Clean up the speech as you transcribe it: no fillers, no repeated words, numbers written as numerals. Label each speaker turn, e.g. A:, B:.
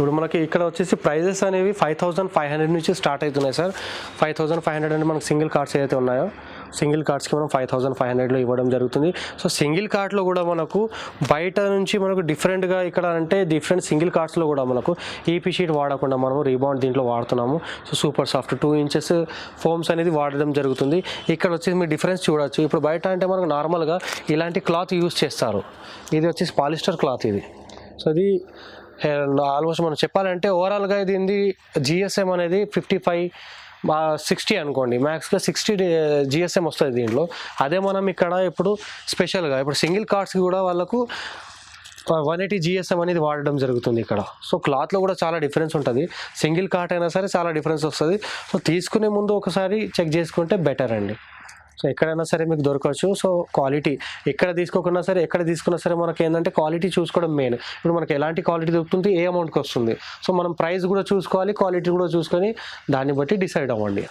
A: ఇప్పుడు మనకి ఇక్కడ వచ్చేసి ప్రైజెస్ అనేవి 5500 నుంచి స్టార్ట్ అవుతున్నాయి సార్. 5500 అంటే మనకు సింగిల్ కార్డ్స్ ఏదైతే ఉన్నాయో సింగిల్ కార్డ్స్కి మనం 5500లో ఇవ్వడం జరుగుతుంది. సో సింగిల్ కార్డ్లో కూడా మనకు బయట నుంచి మనకు డిఫరెంట్గా ఇక్కడ అంటే డిఫరెంట్ సింగిల్ కార్డ్స్లో కూడా మనకు ఈపీ షీట్ వాడకుండా మనము రీబౌండ్ దీంట్లో వాడుతున్నాము. So super soft 2 inches firms అనేది వాడడం జరుగుతుంది. ఇక్కడ వచ్చేసి మీరు డిఫరెన్స్ చూడొచ్చు. ఇప్పుడు బయట అంటే మనకు నార్మల్గా ఇలాంటి క్లాత్ యూజ్ చేస్తారు. ఇది వచ్చేసి పాలిస్టర్ క్లాత్ ఇది. సో ఇది ఆల్మోస్ట్ మనం చెప్పాలంటే ఓవరాల్గా ఇది జిఎస్ఎం అనేది 55-60 అనుకోండి, మ్యాక్స్గా 60 జిఎస్ఎం వస్తుంది దీంట్లో. అదే మనం ఇక్కడ ఇప్పుడు స్పెషల్గా ఇప్పుడు సింగిల్ కార్డ్స్కి కూడా వాళ్ళకు 180 జిఎస్ఎం అనేది వాడడం జరుగుతుంది ఇక్కడ. సో క్లాత్లో కూడా చాలా డిఫరెన్స్ ఉంటుంది. సింగిల్ కార్ట్ అయినా సరే చాలా డిఫరెన్స్ వస్తుంది. సో తీసుకునే ముందు ఒకసారి చెక్ చేసుకుంటే బెటర్ అండి. సో ఎక్కడైనా సరే మీకు దొరకవచ్చు. సో క్వాలిటీ ఎక్కడ తీసుకోకున్నా సరే ఎక్కడ తీసుకున్నా సరే మనకి ఏంటంటే క్వాలిటీ చూసుకోవడం మెయిన్. ఇప్పుడు మనకి ఎలాంటి క్వాలిటీ దొరుకుతుంది, ఏ అమౌంట్కి వస్తుంది. సో మనం ప్రైస్ కూడా చూసుకోవాలి, క్వాలిటీ కూడా చూసుకొని దాన్ని బట్టి డిసైడ్ అవ్వండి.